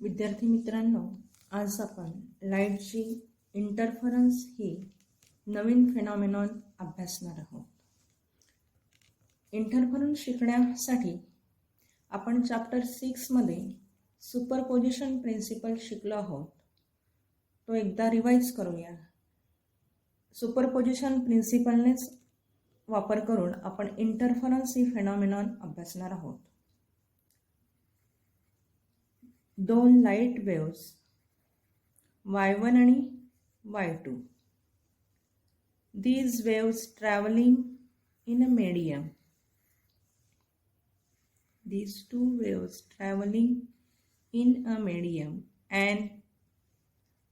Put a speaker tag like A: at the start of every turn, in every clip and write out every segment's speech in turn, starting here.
A: विद्यार्थी मित्रांनो, आज आपण लाईटची इंटरफरन्स ही नवीन फेनॉमेनॉन अभ्यासणार आहोत. इंटरफरन्स शिकण्यासाठी आपण चॅप्टर 6 मध्ये सुपरपोजिशन प्रिन्सिपल शिकलो आहोत. तो एकदा रिवाइज करूया. सुपरपोजिशन प्रिन्सिपलनेच वापर करून आपण इंटरफरन्स ही फेनॉमेनॉन अभ्यासणार आहोत. दोन लाईट वेव्स y1 आणि y2. These waves traveling in a medium. These two waves traveling in a medium and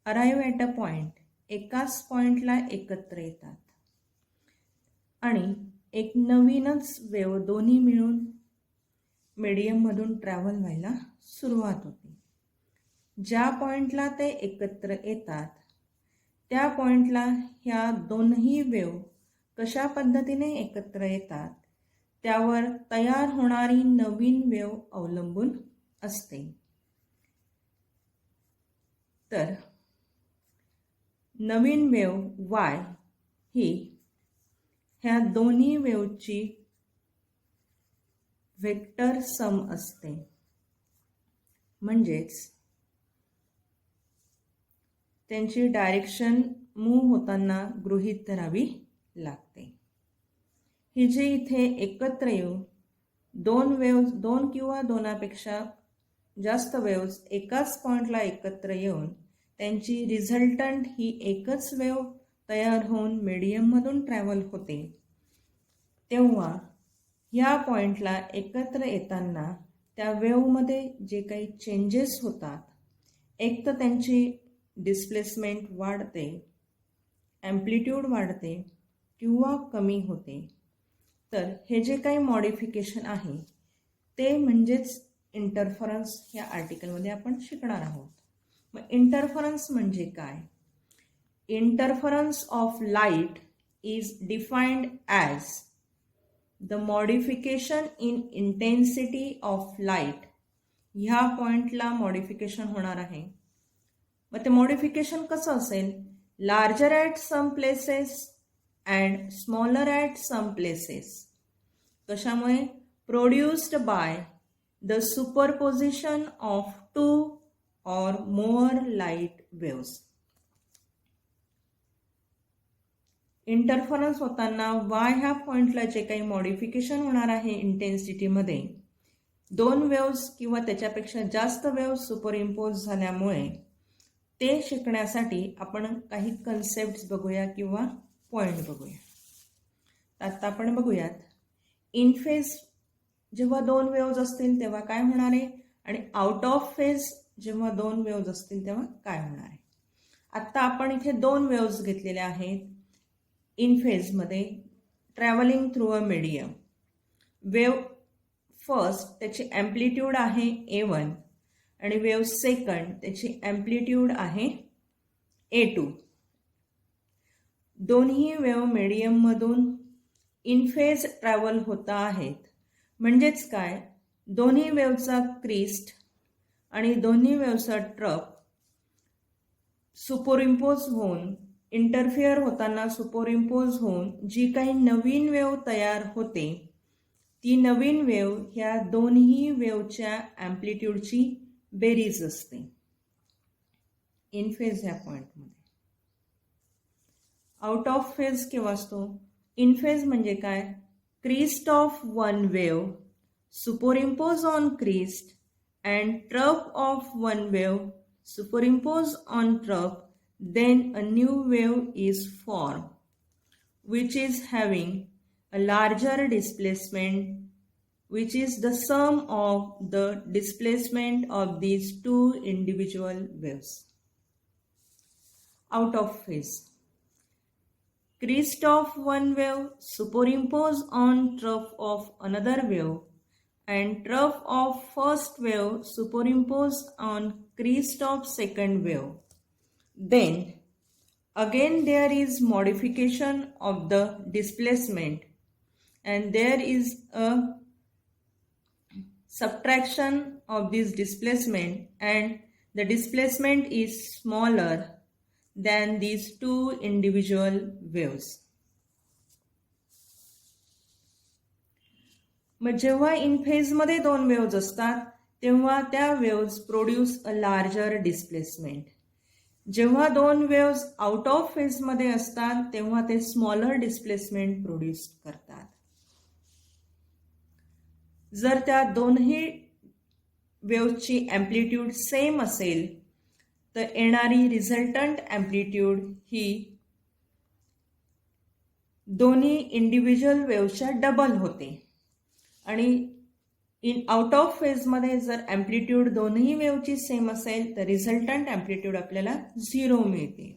A: arrive at a point. एकाच पॉइंटला एकत्र येतात आणि एक नवीनच वेव दोन्ही मिळून मीडियममधून ट्रॅव्हल व्हायला सुरुवात होते. ज्या पॉइंटला ते एकत्र येतात त्या पॉइंटला ह्या दोन्ही वेव कशा पद्धतीने एकत्र येतात त्यावर तयार होणारी नवीन वेव अवलंबून असते. तर नवीन वेव y ही ह्या दोन्ही वेवची वेक्टर सम असते. म्हणजेच त्यांची डायरेक्शन मूव्ह होताना गृहीत धरावी लागते. ही जे इथे एकत्र येऊन दोन किंवा दोनापेक्षा जास्त वेव्स एकाच पॉइंटला एकत्र येऊन त्यांची रिझल्टंट ही एकच वेव तयार होऊन मीडियममधून ट्रॅव्हल होते, तेव्हा ह्या पॉइंटला एकत्र येताना त्या वेव्हमध्ये जे काही चेंजेस होतात, एक तर त्यांची डिस्प्लेसमेंट वाढते, ॲम्प्लिट्यूड वाढते किंवा कमी होते. तर हे जे काही मॉडिफिकेशन आहे ते म्हणजेच इंटरफरन्स या आर्टिकलमध्ये आपण शिकणार आहोत. मग इंटरफरन्स म्हणजे काय? Interference of light is defined as the modification in intensity of light. ह्या पॉइंटला मॉडिफिकेशन होणार आहे. मग ते मॉडिफिकेशन कसं असेल? Larger at some places and smaller at some places. कशामुळे? Produced by the superposition of two or more light waves. Interference होताना y ह्या पॉइंटला जे काही मॉडिफिकेशन होणार आहे इंटेन्सिटीमध्ये, दोन वेव्स किंवा त्याच्यापेक्षा जास्त वेव्स सुपरइम्पोज झाल्यामुळे ते शिकण्यासाठी आपण काही कन्सेप्ट्स बघूया किंवा पॉइंट बघूया. आता आपण बघूयात इन फेज जेव्हा दोन वेव्स असतील तेव्हा काय होणार आहे आणि आउट ऑफ फेज जेव्हा दोन वेव्ज असतील तेव्हा काय होणार आहे. आत्ता आपण इथे दोन वेव्ज घेतलेल्या आहेत इन फेजमध्ये travelling through a medium. Wave first त्याची ॲम्प्लिट्यूड आहे A1 आणि वेव सेकंड त्याची ॲम्प्लिट्यूड आहे A2. दोन्ही वेव मीडियममधून इन फेज ट्रॅव्हल होता आहेत. म्हणजेच काय? दोन्ही वेवचा क्रिस्ट आणि दोन्ही वेव्हचा ट्रफ सुपरइम्पोज होऊन इंटरफिअर होताना सुपरइम्पोज होऊन जी काही नवीन वेव तयार होते ती नवीन वेव ह्या दोन्ही वेवच्या ॲम्प्लिट्यूडची बेरीज असते इन फेज ह्या पॉइंटमध्ये. आउट ऑफ फेज केव्हा असतो? इन फेज म्हणजे काय? Crest of one wave superimpose on crest and trough of one wave superimpose on trough, then a new wave is formed which is having a larger displacement, which is the sum of the displacement of these two individual waves. Out of phase. Crest of one wave superimpose on trough of another wave and trough of first wave superimposed on crest of second wave. Then again there is modification of the displacement and there is a subtraction of this displacement and the displacement is smaller than these two individual waves. मग जेव्हा in फेजमध्ये दोन waves असतात तेव्हा त्या waves produce a larger displacement. जेव्हा दोन waves out of फेजमध्ये असतात तेव्हा ते स्मॉलर डिस्प्लेसमेंट प्रोड्यूस करतात. जर त्या दोन्ही वेव्हची अँप्लिट्यूड सेम असेल तर येणारी रिझल्टंट अँप्लिट्यूड ही दोन्ही इंडिव्हिज्युअल वेव्हच्या डबल होते. आणि आउट ऑफ फेजमध्ये जर अँप्लिट्यूड दोन्ही वेव्हची सेम असेल तर रिझल्टंट अँप्लिट्यूड आपल्याला 0 मिळते.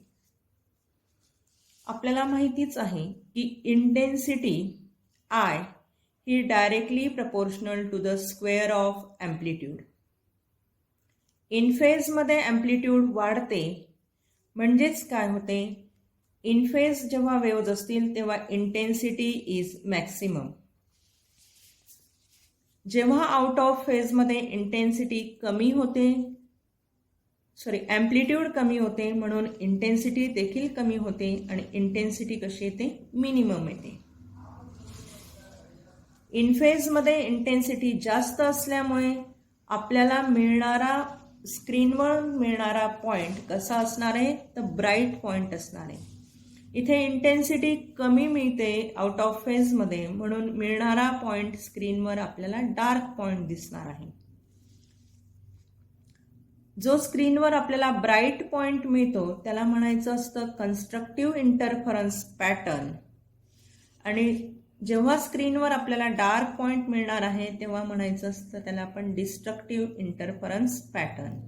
A: आपल्याला माहितीच आहे की इंटेन्सिटी I ही directly proportional to the square of amplitude. In फेजमध्ये अँप्लिट्यूड वाढते म्हणजेच काय होते, इन फेज जेव्हा वेव्ज असतील तेव्हा इंटेन्सिटी इज मॅक्सिमम. जेव्हा आउट ऑफ फेजमध्ये इंटेन्सिटी कमी होते, अँप्लिट्यूड कमी होते म्हणून इंटेन्सिटी देखील कमी होते आणि इंटेन्सिटी कशी येते, मिनिमम येते. इन फेजमध्ये इंटेन्सिटी जास्त असल्यामुळे आपल्याला मिळणारा स्क्रीनवर मिळणारा पॉइंट कसा असणार आहे तर ब्राईट पॉइंट असणार आहे. इथे इंटेन्सिटी कमी मिळते आउट ऑफ फेजमध्ये म्हणून मिळणारा पॉइंट स्क्रीनवर आपल्याला डार्क पॉइंट दिसणार आहे. जो स्क्रीनवर आपल्याला ब्राईट पॉइंट मिळतो त्याला म्हणायचं असतं कन्स्ट्रक्टिव्ह इंटरफरन्स पॅटर्न. आणि जेव्हा स्क्रीनवर आपल्याला डार्क पॉइंट मिळणार आहे तेव्हा म्हणायचं असतं त्याला आपण डिस्ट्रक्टिव्ह इंटरफरन्स पॅटर्न.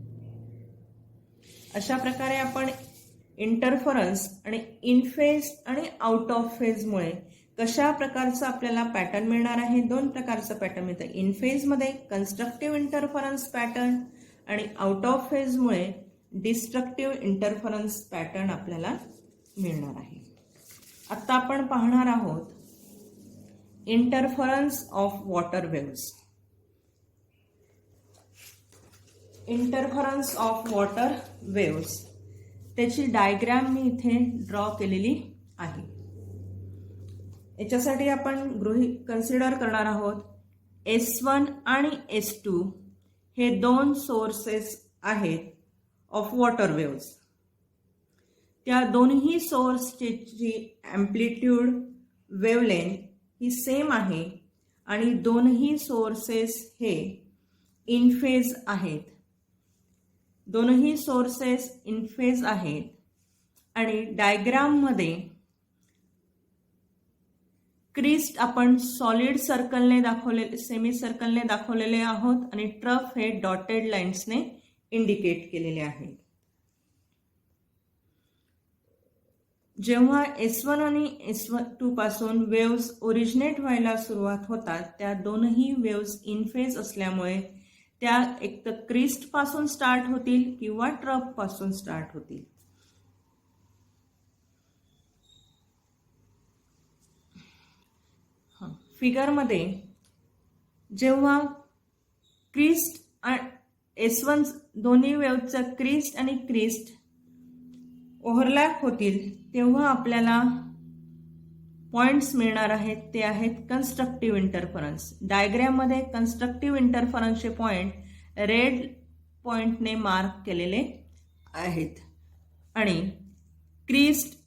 A: अशा प्रकारे आपण इंटरफरन्स आणि इन फेज आणि आउट ऑफ फेजमुळे कशा प्रकारचं आपल्याला पॅटर्न मिळणार आहे, दोन प्रकारचं पॅटर्न मिळतं. इन फेजमध्ये कन्स्ट्रक्टिव्ह इंटरफरन्स पॅटर्न आणि आउट ऑफ फेजमुळे डिस्ट्रक्टिव्ह इंटरफरन्स पॅटर्न आपल्याला मिळणार आहे. आता आपण पाहणार आहोत interference of water waves. Interference of water waves त्याची डायग्राम मी इथे ड्रॉ केलेली आहे. याच्यासाठी आपण कन्सिडर करणार आहोत S1 आणि S2 हे दोन सोर्सेस आहेत ऑफ वॉटर वेव्स. त्या दोन्ही सोर्सची अँप्लिट्यूड वेवलेंथ ही सेम आहे आणि दोन्ही सोर्सेस हे इन फेज आहेत. दोनही सोर्सेस इन फेज आहेत आणि डायग्राममध्ये क्रिस्ट आपण सॉलिड सर्कलने दाखवलेले, सेमी सर्कलने दाखवलेले आहोत आणि ट्रफ हे डॉटेड लाईन्सने इंडिकेट केलेले आहेत. जेव्हा S1 आणि S2 पासून वेव्स ओरिजिनेट व्हायला सुरुवात होतात त्या दोनही वेव्स इन फेज असल्यामुळे त्या एक तर क्रिस्ट पासून स्टार्ट होतील किंवा ट्रफ पासून स्टार्ट होतील. फिगरमध्ये जेव्हा क्रिस्ट S1 दोन्ही वेव्हचं क्रिस्ट आणि क्रिस्ट ओव्हरलॅप होतील तेव्हा आपल्याला पॉइंट्स मिळणार आहेत, ते आहेत कन्स्ट्रक्टिव्ह इंटरफरन्स. डायग्राममध्ये कन्स्ट्रक्टिव्ह इंटरफरन्सचे पॉइंट रेड पॉइंटने मार्क केलेले आहेत आणि क्रिस्ट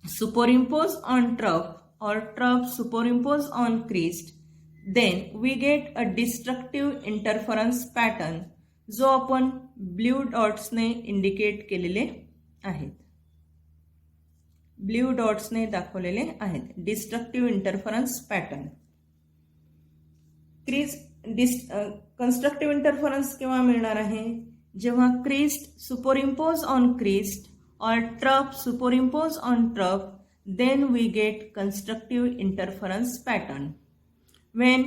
A: सुपरइम्पोज ऑन ट्रफ और trough superimpose on crest, then we get a destructive interference pattern जो आपण ब्ल्यू डॉट्सने इंडिकेट केलेले आहेत, ब्ल्यू डॉट्सने दाखवलेले आहेत. Destructive interference pattern. Constructive interference केव्हा मिळणार आहे, जेव्हा क्रिस्ट सुपरइम्पोज ऑन क्रिस्ट और trough superimpose on trough, then we get constructive interference pattern. When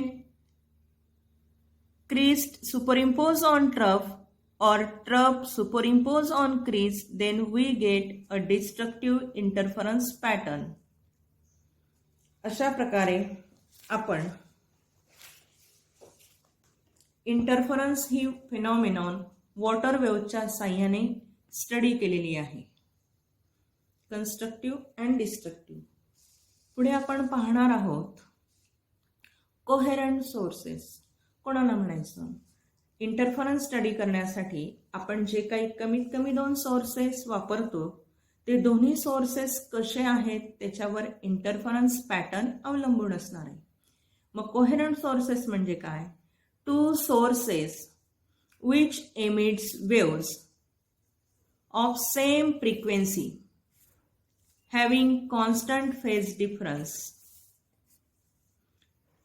A: crest superimpose on trough or trough superimpose on crest, then we get a destructive interference pattern. अशा प्रकारे आपण interference ही phenomenon water वेव्हच्या साह्याने study केलेली आहे, constructive and destructive. पुढे आपण पाहणार आहोत कोहेरंट सोर्सेस. कोणाला म्हणायचं? इंटरफरन्स स्टडी करण्यासाठी आपण जे काही कमीत कमी 2 सोर्सेस वापरतो ते दोन्ही सोर्सेस कसे आहेत त्याच्यावर इंटरफरन्स पॅटर्न अवलंबून असणार आहे. मग कोहेरंट सोर्सेस म्हणजे काय? 2 sources which emits waves of same frequency having constant phase difference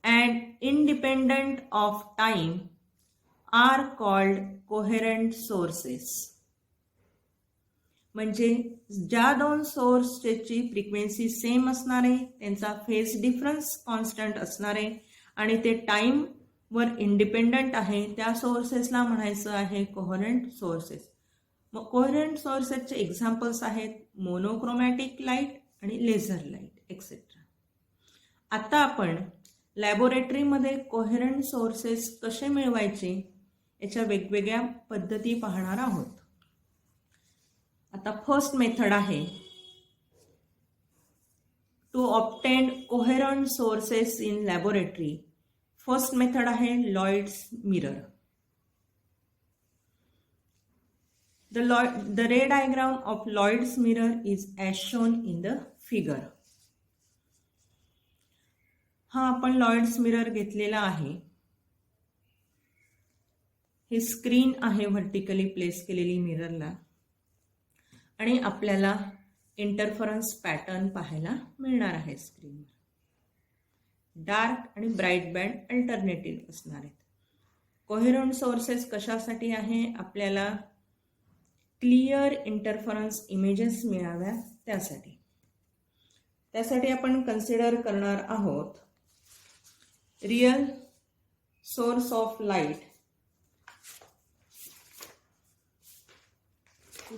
A: and independent of time are called coherent sources. म्हणजे ज्या 2 सोर्सची फ्रिक्वेन्सी सेम असणार आहे, त्यांचा फेज डिफरन्स कॉन्स्टंट असणार आहे आणि ते टाइम वर इंडिपेंडंट आहे, त्या सोर्सेसला म्हणायचं आहे कोहेरंट सोर्सेस. मग कोहेरंट सोर्सेसचे एक्झाम्पल्स आहेत मोनोक्रोमॅटिक लाईट आणि लेझर लाईट एक्सेट्रा. आता आपण लॅबोरेटरीमध्ये कोहेरंट सोर्सेस कसे मिळवायचे याच्या वेगवेगळ्या पद्धती पाहणार आहोत. आता फर्स्ट मेथड आहे to obtain coherent sources in laboratory. First method आहे Lloyd's mirror. The ray diagram of Lloyd's mirror is as shown in the figure. हा आपण लॉयड्स मिरर घेतलेला आहे. ही स्क्रीन आहे व्हर्टिकली प्लेस केलेली मिररला आणि आपल्याला इंटरफरन्स पॅटर्न पाहायला मिळणार आहे स्क्रीनवर. डार्क आणि ब्राईट बँड अल्टरनेटिव्ह असणार आहेत. कोहेरंट सोर्सेस कशासाठी आहे? आपल्याला क्लिअर इंटरफरन्स इमेजेस मिळाव्या त्यासाठी. त्यासाठी आपण कन्सिडर करणार आहोत रियल सोर्स ऑफ लाईट,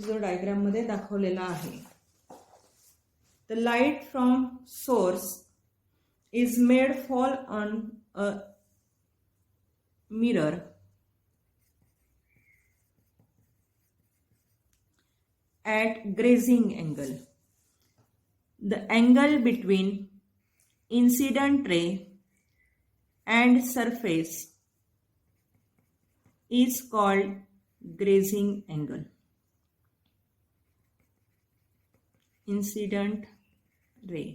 A: जो डायग्राम मध्ये दाखवलेला आहे. The light from source is made fall on a mirror at grazing angle. The angle between incident ray and surface is called grazing angle. Incident ray.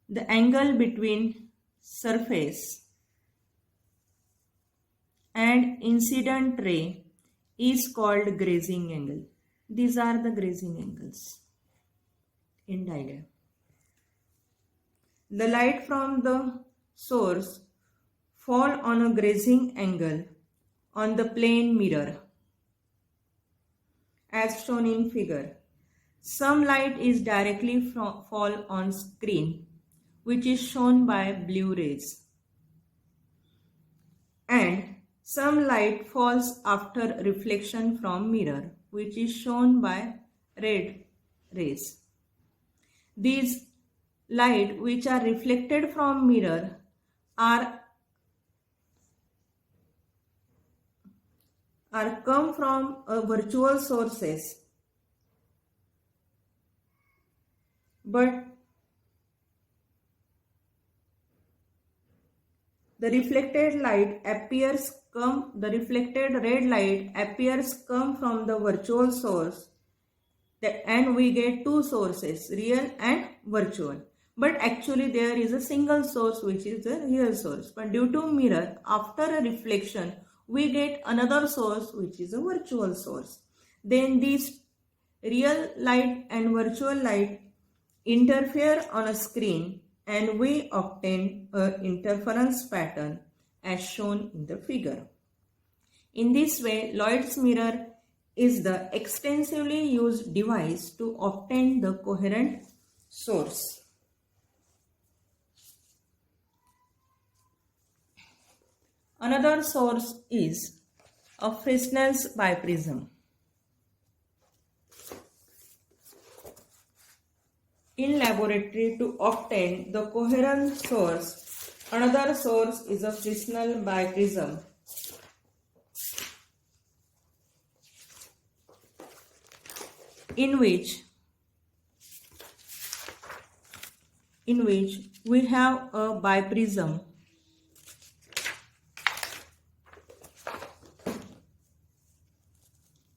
A: The angle between surface and incident ray is called grazing angle. These are the grazing angles in diagram. The light from the source fall on a grazing angle on the plane mirror as shown in figure. Some light is directly fall on screen, which is shown by blue rays, and some light falls after reflection from mirror, which is shown by red rays. These light which are reflected from mirror are come from a virtual sources, but the reflected red light appears come from the virtual source, and we get 2 sources, real and virtual. But actually there is a single source which is the real source. But due to mirror, after a reflection, we get another source which is a virtual source. Then these real light and virtual light interfere on a screen, and we obtain an interference pattern as shown in the figure. In this way, Lloyd's mirror is the extensively used device to obtain the coherent source. Another source is a Fresnel's biprism. In laboratory, to obtain the coherent source, another source is a Fresnel biprism. in which we have a biprism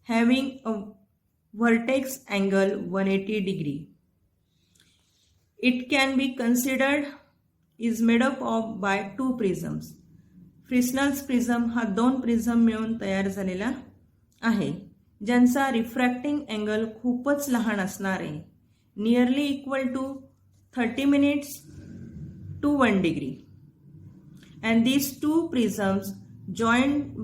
A: having a vertex angle 180 degree. It can be considered is made up of by two prisms. Fresnel's prism हा दोन prism मिळून तयार झालेला आहे, ज्यांचा refracting angle खूपच लहान असणार आहे, nearly equal to 30 minutes to 1 degree. And these two prisms joined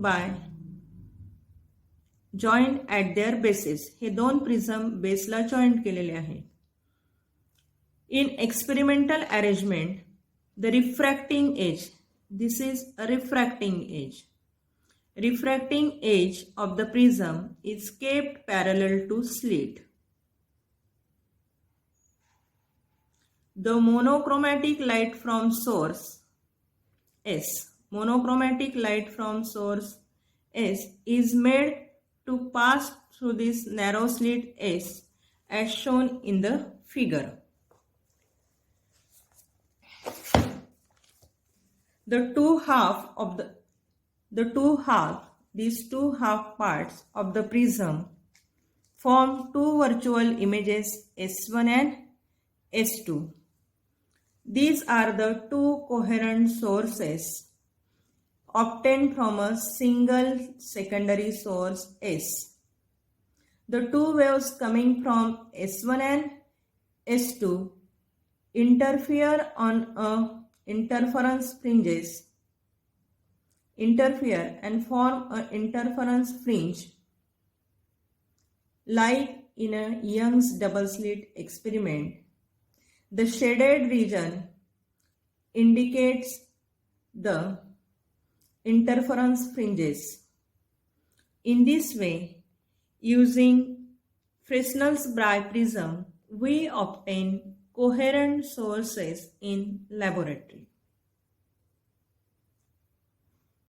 A: at their bases. हे दोन प्रिझम बेसला जॉईंट केलेले आहेत. In experimental arrangement, the refracting edge, this is a refracting edge. Refracting edge of the prism is kept parallel to slit. The monochromatic light from source S, monochromatic light from source S is made to pass through this narrow slit S as shown in the figure. These two half parts of the prism form two virtual images S1 and S2. These are the two coherent sources obtained from a single secondary source S. The two waves coming from S1 and S2 interfere and form an interference fringe, like in a Young's double slit experiment. The shaded region indicates the interference fringes. In this way, using Fresnel's biprism, we obtain coherent sources in laboratory.